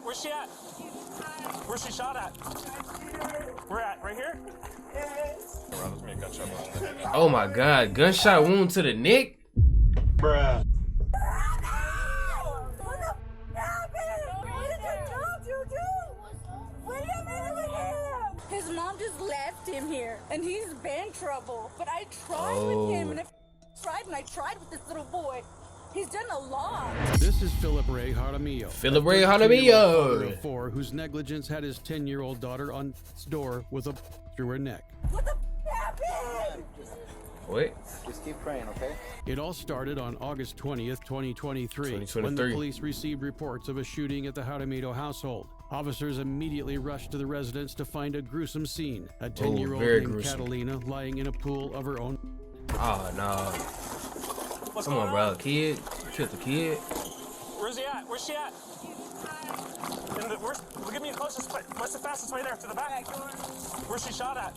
Where's she at? Where's she shot at? We're at right here? Oh my God, gunshot wound to the neck? Bruh. His mom just left him here, and he's been trouble. But I tried with him, and I tried with this little boy. He's done a lot. This is Philip Ray Jaramillo. Philip Ray Jaramillo. Of 4 whose negligence had his 10-year-old daughter on his door with a through her neck. What the happened? Wait. Just keep praying, okay? It all started on August 20th, 2023, when the police received reports of a shooting at the Jaramillo household. Officers immediately rushed to the residence to find a gruesome scene. A 10-year-old named Catalina lying in a pool of her own. Oh, no. Come on, bro. Kid. Killed the kid. Where's he at? Where's she at? Give me the closest place. What's the fastest way there? To the back? Where's she shot at?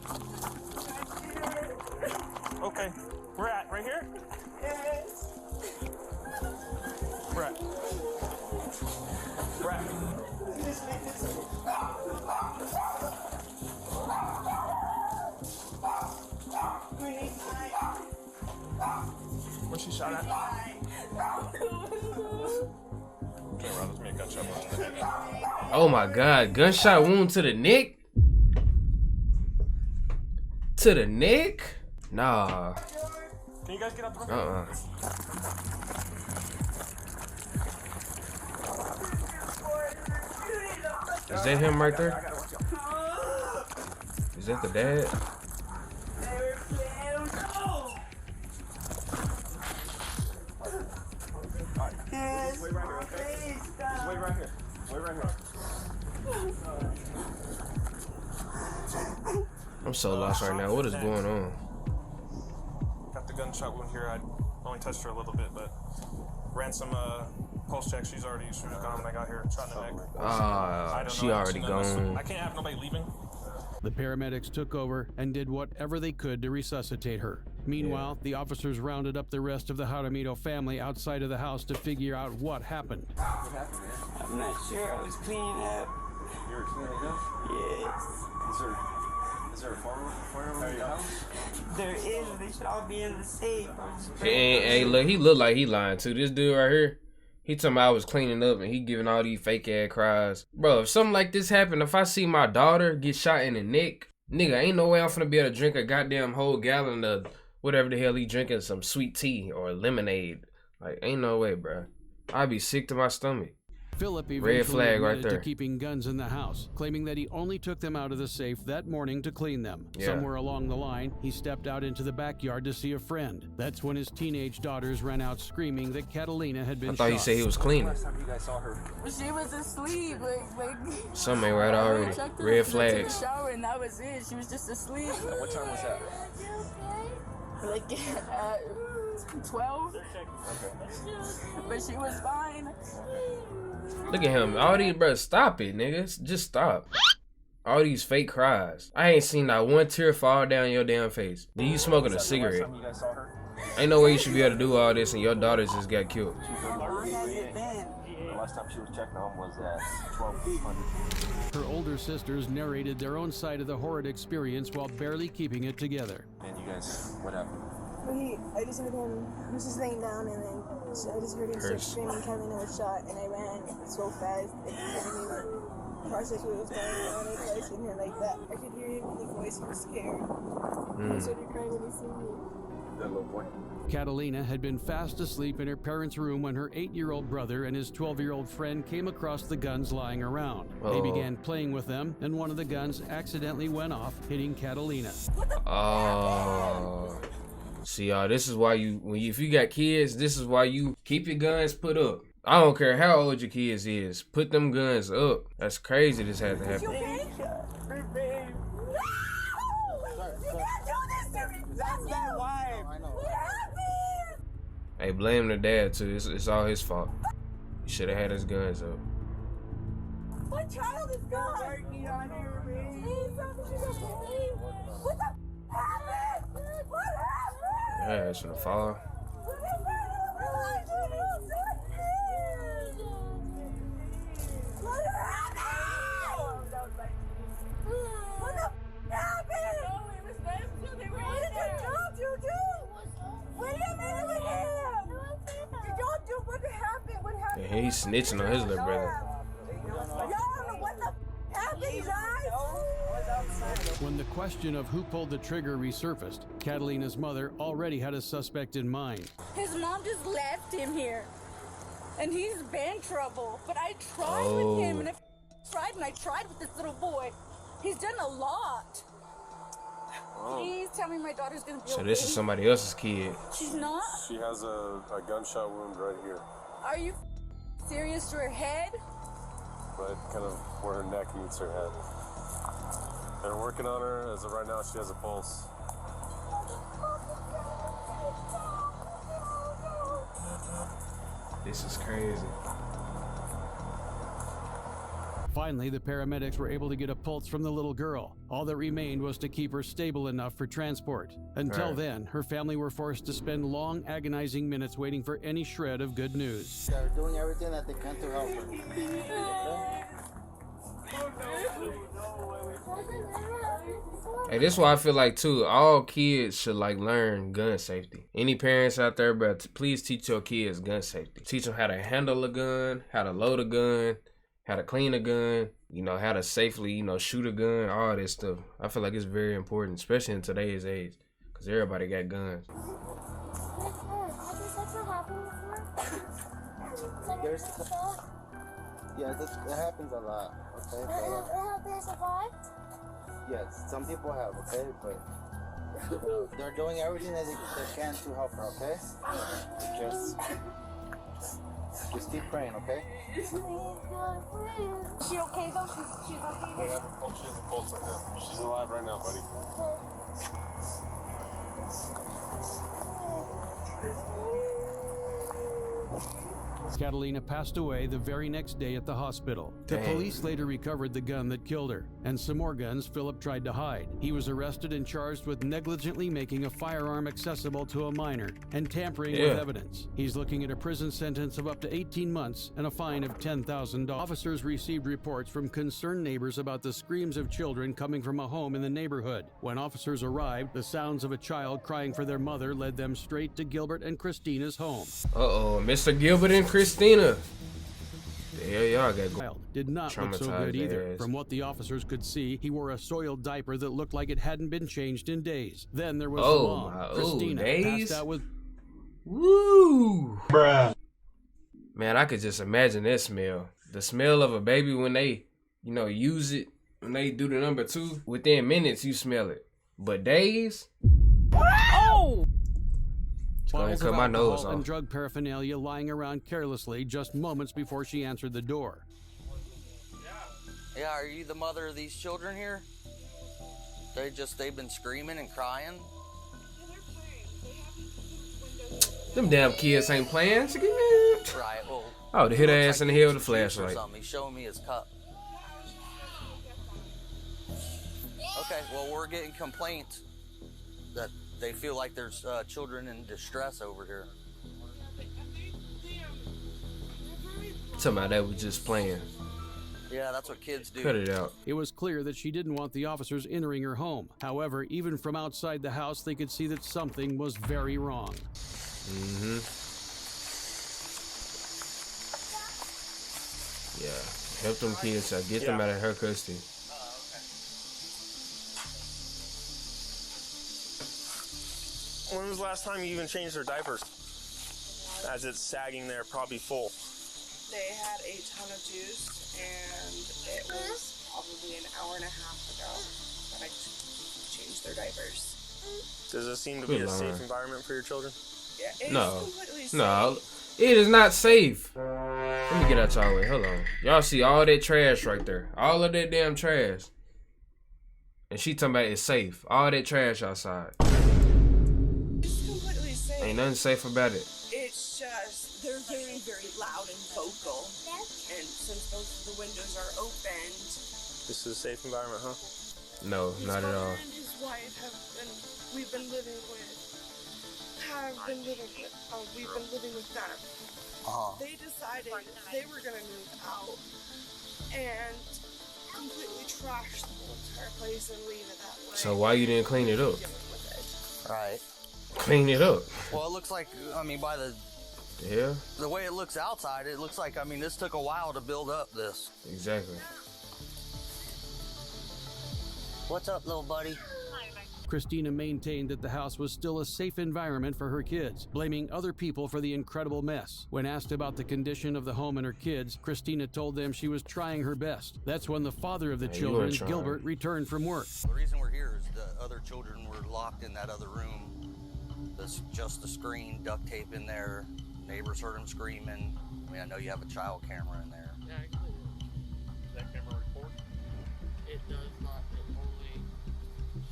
Okay. We're at right here? Yes. We're at. We're at. Where's she shot at? Oh my God, gunshot wound to the neck? To the neck? Nah. Can you guys get up the room? Is that him right there? Is that the dad? Wait right here, okay? Just wait right here. Wait right here. I'm so lost right now. What is going on? Got the gunshot wound here. I only touched her a little bit, but ran some pulse check. She was gone when I got here. Shot in the neck. Ah, she already gone. I can't have nobody leaving. The paramedics took over and did whatever they could to resuscitate her. Meanwhile, the officers rounded up the rest of the Jaramillo family outside of the house to figure out what happened. What happened, man? I'm not sure. I was cleaning up. You were cleaning up? Yes. Is there a firearm in your house? There is. They should all be in the safe. Hey, look, he look like he lying too. This dude right here, he told me I was cleaning up and he giving all these fake ass cries. Bro, if something like this happened, if I see my daughter get shot in the neck, nigga, ain't no way I'm finna be able to drink a goddamn whole gallon of whatever the hell he drinking, some sweet tea or lemonade. Like, ain't no way, bro. I'd be sick to my stomach. Philip eventually admitted to keeping guns in the house, claiming that he only took them out of the safe that morning to clean them. Yeah. Somewhere along the line, he stepped out into the backyard to see a friend. That's when his teenage daughters ran out screaming that Catalina had been shot. I thought he said he was cleaning. Last time you guys saw her? She was asleep. Like something ain't right already. Red flags. Took a shower and that was it. She was just asleep. What time was that? Like 12. But she was fine. Look at him. All these, bro, stop it, nigga. Just stop. All these fake cries. I ain't seen not one tear fall down your damn face. Do you smoking a cigarette? Last time you guys saw her? Ain't no way you should be able to do all this and your daughters just got killed. The last time she was checked on was at 1200. Her older sisters narrated their own side of the horrid experience while barely keeping it together. And you guys, what happened? I just heard him, he was just laying down, and then I just heard him start screaming, Catalina was shot, and I ran so fast, I couldn't even process what was going on. I started seeing her like that. I could hear him in his voice, he was scared. He started crying when he seen me. That little boy. Catalina had been fast asleep in her parents' room when her 8-year-old brother and his 12-year-old friend came across the guns lying around. They began playing with them, and one of the guns accidentally went off, hitting Catalina. Oh. See, y'all, this is why if you got kids, this is why you keep your guns put up. I don't care how old your kids is. Put them guns up. That's crazy this had to happen. You can't do this to me! That's not why! Hey, blame the dad too. It's all his fault. He should have had his guns up. My child is gone! Working on her, baby! What the happened? What happened? Yeah, it's gonna fall. What happened? Man, he's snitching on his little brother. What the happened, guys? When the question of who pulled the trigger resurfaced, Catalina's mother already had a suspect in mind. His mom just left him here. And he's been trouble. But I tried with him, and I tried with this little boy. He's done a lot. Please tell me my daughter's gonna be okay. So this is somebody else's kid. She's not? She has a gunshot wound right here. Are you serious to her head? Right, kind of where her neck meets her head. They're working on her. As of right now, she has a pulse. This is crazy. Finally, the paramedics were able to get a pulse from the little girl. All that remained was to keep her stable enough for transport. Until then, her family were forced to spend long, agonizing minutes waiting for any shred of good news. They're doing everything that they can to help her. Hey, this is why I feel like too, all kids should like learn gun safety. Any parents out there, bro, please teach your kids gun safety. Teach them how to handle a gun, how to load a gun, how to clean a gun, you know, how to safely, you know, shoot a gun, all this stuff. I feel like it's very important, especially in today's age, because everybody got guns. Yeah, that happens a lot, okay? Have they survived? Yes, some people have, okay? But they're doing everything that they can to help her, okay? Just keep praying, okay? Is she okay though? She's okay. She has a pulse right now. She's alive right now, buddy. Catalina passed away the very next day at the hospital. The police later recovered the gun that killed her, and some more guns Philip tried to hide. He was arrested and charged with negligently making a firearm accessible to a minor and tampering with evidence. He's looking at a prison sentence of up to 18 months and a fine of $10,000. Officers received reports from concerned neighbors about the screams of children coming from a home in the neighborhood. When officers arrived, the sounds of a child crying for their mother led them straight to Gilbert and Christina's home. Uh-oh, Mr. Gilbert and Christina. The hell y'all got going? Did not look so good either. From what the officers could see, he wore a soiled diaper that looked like it hadn't been changed in days. Then there was the mom, Christina, passed out with... Woo! Bruh. Man, I could just imagine that smell. The smell of a baby when they, you know, use it, when they do the number 2. Within minutes, you smell it. But days? Oh! Bottles of alcohol and drug paraphernalia lying around carelessly just moments before she answered the door. Yeah, are you the mother of these children here? They've been screaming and crying? Them damn kids ain't playing. Right, well... Oh, to hit her ass in the head with a flashlight. He's showing me his cup. Okay, well, we're getting complaints that they feel like there's children in distress over here. Somebody that was just playing. Yeah, that's what kids do. Cut it out. It was clear that she didn't want the officers entering her home. However, even from outside the house, they could see that something was very wrong. Yeah, help them kids out. Get them out of her custody. When was the last time you even changed their diapers? As it's sagging there, probably full. They had a ton of juice, and it was probably an hour and a half ago that I changed their diapers. Does it seem to be a safe environment for your children? Yeah, it's completely safe. No, it is not safe. Let me get out y'all way. Hold on. Y'all see all that trash right there. All of that damn trash. And she talking about it's safe. All that trash outside. It's completely safe. Ain't nothing safe about it. It's just, they're very, very loud and vocal. And since both of the windows are opened... This is a safe environment, huh? No, not at all. His and his wife we've been living with them. They decided they were going to move out and completely trash the whole entire place and leave it that way. So why you didn't clean it up? Right. Clean it up. Well, it looks like, I mean, by the Yeah. The way it looks outside, it looks like, I mean, this took a while to build up this. Exactly. What's up, little buddy? Christina maintained that the house was still a safe environment for her kids, blaming other people for the incredible mess. When asked about the condition of the home and her kids, Christina told them she was trying her best. That's when the father of the children, Gilbert, returned from work. The reason we're here is the other children were locked in that other room. There's just a screen, duct tape in there. Neighbors heard them screaming. I mean, I know you have a child camera in there. Yeah, actually, does that camera record? It does not. It only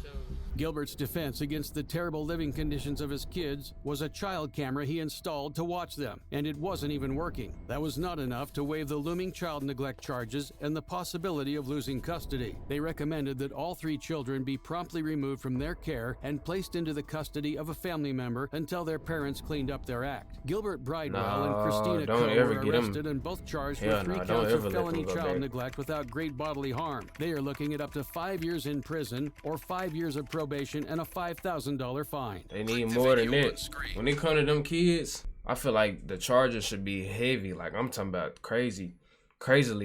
shows. Gilbert's defense against the terrible living conditions of his kids was a child camera he installed to watch them, and it wasn't even working. That was not enough to waive the looming child neglect charges and the possibility of losing custody. They recommended that all 3 children be promptly removed from their care and placed into the custody of a family member until their parents cleaned up their act. Gilbert Bridewell and Christina Coe were arrested and both charged with 3 counts of felony child neglect without great bodily harm. They are looking at up to 5 years in prison or 5 years of probation and a $5,000 fine. They need more than that. When it comes to them kids, I feel like the charges should be heavy. Like, I'm talking about crazily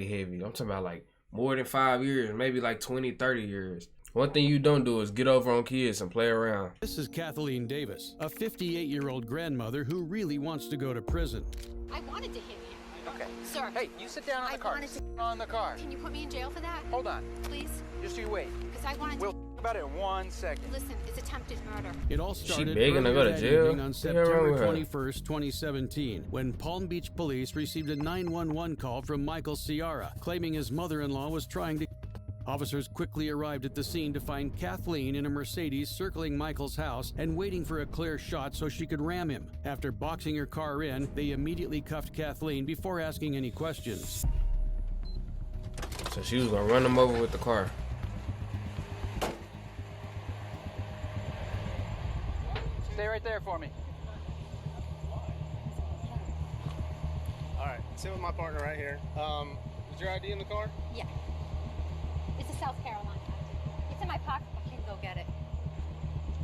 heavy. I'm talking about like more than 5 years, maybe like 20, 30 years. One thing you don't do is get over on kids and play around. This is Kathleen Davis, a 58-year-old grandmother who really wants to go to prison. I wanted to hit him. Okay. Sir. Hey, you sit down on the car. On the car. Can you put me in jail for that? Hold on. Please? Just you wait. Because I wanted We'll about it in 1 second. Listen, it's attempted murder. It all started She begging to go to jail? On September 21st, 2017, when Palm Beach police received a 911 call from Michael Ciara, claiming his mother-in-law was trying to... Officers quickly arrived at the scene to find Kathleen in a Mercedes circling Michael's house and waiting for a clear shot so she could ram him. After boxing her car in, they immediately cuffed Kathleen before asking any questions. So she was gonna run him over with the car. Stay right there for me. All right, sit with my partner right here. Is your ID in the car? Yeah. It's a South Carolina. It's in my pocket. I can go get it.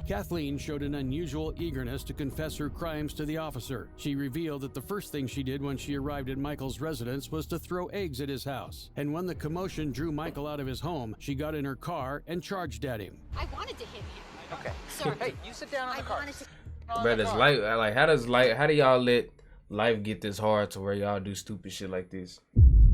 Kathleen showed an unusual eagerness to confess her crimes to the officer. She revealed that the first thing she did when she arrived at Michael's residence was to throw eggs at his house. And when the commotion drew Michael out of his home, she got in her car and charged at him. I wanted to hit him. Okay. Sir. Hey, you sit down on the car. But it's life. Like, how do y'all let life get this hard to where y'all do stupid shit like this?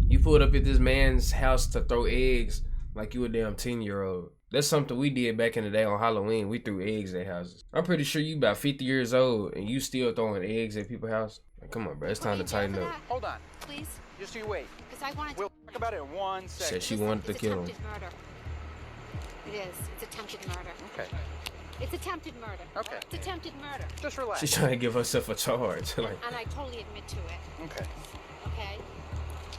You pulled up at this man's house to throw eggs like you a damn 10-year-old. That's something we did back in the day on Halloween. We threw eggs at houses. I'm pretty sure you about 50 years old and you still throwing eggs at people's house. Like, come on, bro. It's time to tighten up. Hold on. Please? Just you wait. Because I wanted We'll talk about it in 1 second. Said she wanted to kill him. It's attempted murder. It is. It's attempted murder. Okay. It's attempted murder. Okay. It's attempted murder. Just relax. She's trying to give herself a charge. Like, And I totally admit to it. Okay. Okay?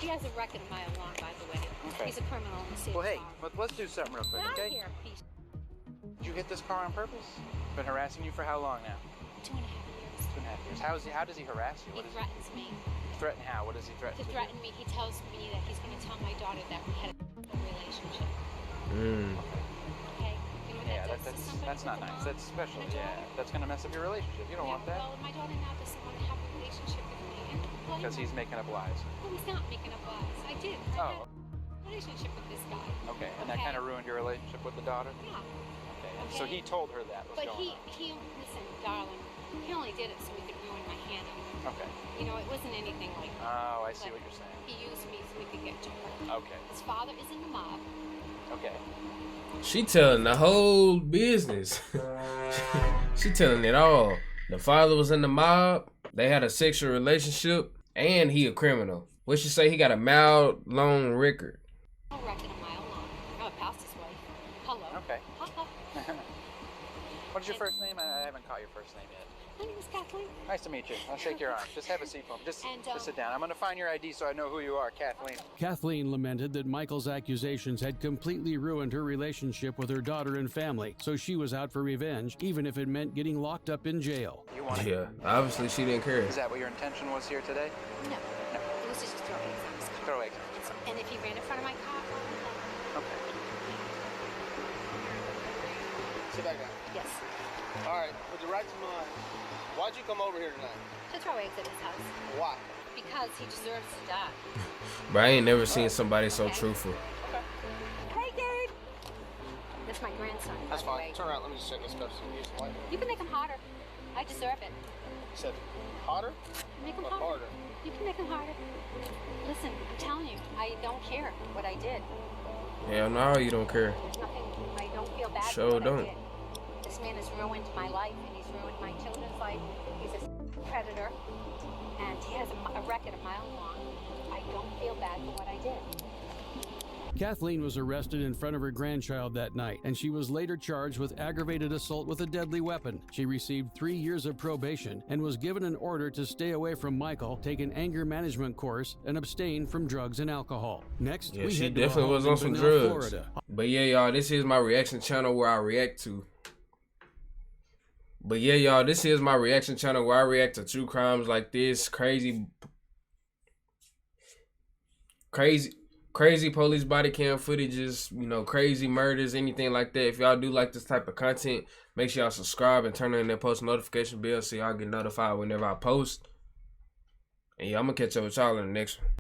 He has a record a mile long, by the way. Okay. He's a criminal in the state. Well, hey, let's do something real quick, Get out okay? of here, piece. Did you hit this car on purpose? Been harassing you for how long now? 2.5 years. 2.5 years. How does he harass you? He threatens me. Threaten how? What does he threaten? To threaten me, he tells me that he's going to tell my daughter that we had a relationship. Okay? You know what Yeah, that does to somebody that's not with a nice. mom That's special. and a Yeah, daughter? that's gonna mess up your relationship. You don't want that. Well, my daughter now doesn't want to have a relationship with me. And well, Because he's making up lies. No, he's not making up lies. I did. I had a relationship with this guy. Okay, and that kind of ruined your relationship with the daughter? Yeah. Okay, and so he told her that was But going he, listen, darling, he only did it so he could ruin my hand. on. Okay. You know, it wasn't anything like that. Oh, I see But what you're saying. He used me so he could get to her. Okay. His father is in the mob. Okay. she telling the whole business. She telling it all. The father was in the mob. They had a sexual relationship, and he a criminal. What she say? He got a mild, long record. A record a mile long. I'm a pastor's wife. Hello. Okay. Ha-ha. What is your first name? I haven't caught your first name yet. My name is Kathleen. Nice to meet you. I'll shake your arm. Just have a seat for me. Just sit down. I'm going to find your ID so I know who you are, Kathleen. Kathleen lamented that Michael's accusations had completely ruined her relationship with her daughter and family, so she was out for revenge, even if it meant getting locked up in jail. You want Yeah, obviously she didn't care. Is that what your intention was here today? No. No. It was just to throw eggs on his car. Throw eggs. And if he ran in front of my car, Okay. Sit back down. yes. All right, with your right to mind, why'd you come over here tonight? to throw eggs at his house. Why? Because he deserves to die. But I ain't never seen somebody so truthful. Hey, Gabe! That's my grandson. That's fine. Turn around. Let me just check his cuffs. You can make him harder. I deserve it. You said hotter? Make him or harder. harder? You can make him harder. Listen, I'm telling you, I don't care what I did. Hell no, you don't care. There's nothing. I don't feel bad Sure for what don't. I did. This man has ruined my life, and he's ruined my children's life. He's a predator, and he has a record a mile long. I don't feel bad for what I did. Kathleen was arrested in front of her grandchild that night, and she was later charged with aggravated assault with a deadly weapon. She received 3 years of probation and was given an order to stay away from Michael, take an anger management course, and abstain from drugs and alcohol. Next, Yeah, we she head to a definitely home was in on some Bunnell, drugs. Florida. But yeah, y'all, this is my reaction channel where I react to. But yeah, y'all, this is my reaction channel where I react to true crimes like this, crazy police body cam footages, you know, crazy murders, anything like that. If y'all do like this type of content, make sure y'all subscribe and turn on that post notification bell so y'all get notified whenever I post. And yeah, I'm gonna catch up with y'all in the next one.